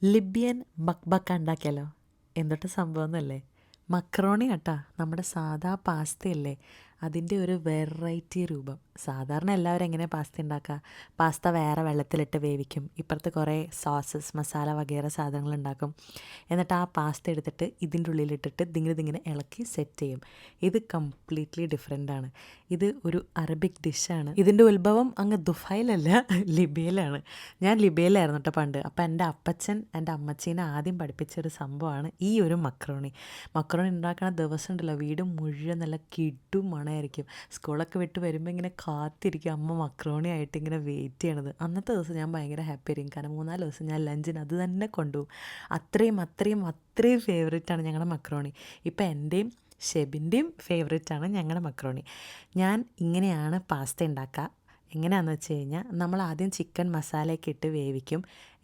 Libyan ബക്ബക്ക ഉണ്ടാക്കിയാലോ? എന്തൊട്ട് സംഭവം എന്നല്ലേ? മക്രോണി കേട്ടാ, നമ്മുടെ സാദാ പാസ്തയല്ലേ, അതിൻ്റെ ഒരു വെറൈറ്റി രൂപം. സാധാരണ എല്ലാവരും എങ്ങനെയാണ് പാസ്ത ഉണ്ടാക്കുക? പാസ്ത വേറെ വെള്ളത്തിലിട്ട് വേവിക്കും, ഇപ്പുറത്ത് കുറേ സോസസ് മസാല വകേറെ സാധനങ്ങൾ ഉണ്ടാക്കും. എന്നിട്ട് ആ പാസ്ത എടുത്തിട്ട് ഇതിൻ്റെ ഉള്ളിലിട്ടിട്ട് ഇതിങ്ങനെ ഇളക്കി സെറ്റ് ചെയ്യും. ഇത് കംപ്ലീറ്റ്ലി ഡിഫറെൻ്റ് ആണ്. ഇത് ഒരു അറബിക് ഡിഷാണ്. ഇതിൻ്റെ ഉത്ഭവം അങ്ങ് ദുഫൈലല്ല, ലിബിയയിലാണ്. ഞാൻ ലിബിയയിലായിരുന്നു കേട്ടോ പണ്ട്. അപ്പം എൻ്റെ അപ്പച്ചൻ എൻ്റെ അമ്മച്ചീനെ ആദ്യം പഠിപ്പിച്ചൊരു സംഭവമാണ് ഈ ഒരു മക്രോണി. മക്രോണി ഉണ്ടാക്കണ ദിവസം ഉണ്ടല്ലോ, വീട് മുഴുവൻ നല്ല കിടും മണമായിരിക്കും. സ്കൂളൊക്കെ വിട്ട് വരുമ്പോൾ ഇങ്ങനെ കാത്തിരിക്കും അമ്മ മക്രോണി ആയിട്ട് ഇങ്ങനെ വെയിറ്റ് ചെയ്യണത്. അന്നത്തെ ദിവസം ഞാൻ ഭയങ്കര ഹാപ്പി ആയിരിക്കും, കാരണം 3-4 ദിവസം ഞാൻ ലഞ്ചിന് അത് തന്നെ കൊണ്ടുപോകും. അത്രയും ഫേവറേറ്റാണ് ഞങ്ങളുടെ മക്രോണി. ഇപ്പം എൻ്റെയും ഷെബിൻ്റെയും ഫേവറേറ്റാണ് ഞങ്ങളുടെ മക്രോണി. ഞാൻ ഇങ്ങനെയാണ് പാസ്ത ഉണ്ടാക്കുക. എങ്ങനെയാണെന്ന് വെച്ച് കഴിഞ്ഞാൽ, നമ്മൾ ആദ്യം ചിക്കൻ മസാലയൊക്കെ ഇട്ട് വേവിക്കും.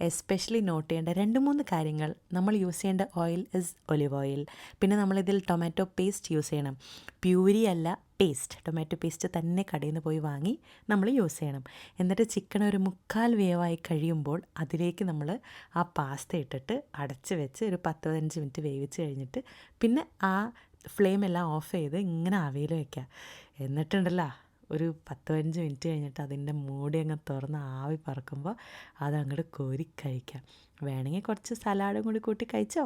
എസ്പെഷ്യലി നോട്ട് ചെയ്യേണ്ട 2-3 കാര്യങ്ങൾ: നമ്മൾ യൂസ് ചെയ്യേണ്ട ഓയിൽ ഇസ് ഒലിവ് ഓയിൽ. പിന്നെ നമ്മളിതിൽ ടൊമാറ്റോ പേസ്റ്റ് യൂസ് ചെയ്യണം. പ്യൂരി അല്ല, പേസ്റ്റ്. ടൊമാറ്റോ പേസ്റ്റ് തന്നെ കടയിൽ നിന്ന് പോയി വാങ്ങി നമ്മൾ യൂസ് ചെയ്യണം. എന്നിട്ട് ചിക്കൻ ഒരു 3/4 വേവായി കഴിയുമ്പോൾ അതിലേക്ക് നമ്മൾ ആ പാസ്ത ഇട്ടിട്ട് അടച്ച് വെച്ച് ഒരു 10-15 മിനിറ്റ് വേവിച്ച് കഴിഞ്ഞിട്ട് പിന്നെ ആ ഫ്ലെയിമെല്ലാം ഓഫ് ചെയ്ത് ഇങ്ങനെ ആവിയിൽ വയ്ക്കുക. എന്നിട്ടുണ്ടല്ലോ, ഒരു 10-15 മിനിറ്റ് കഴിഞ്ഞിട്ട് അതിൻ്റെ മൂടി അങ്ങ് തുറന്ന് ആവി പറക്കുമ്പോൾ അതങ്ങോട്ട് കോരി കഴിക്കാം. വേണമെങ്കിൽ കുറച്ച് സലാഡും കൂടി കൂട്ടി കഴിച്ചോ.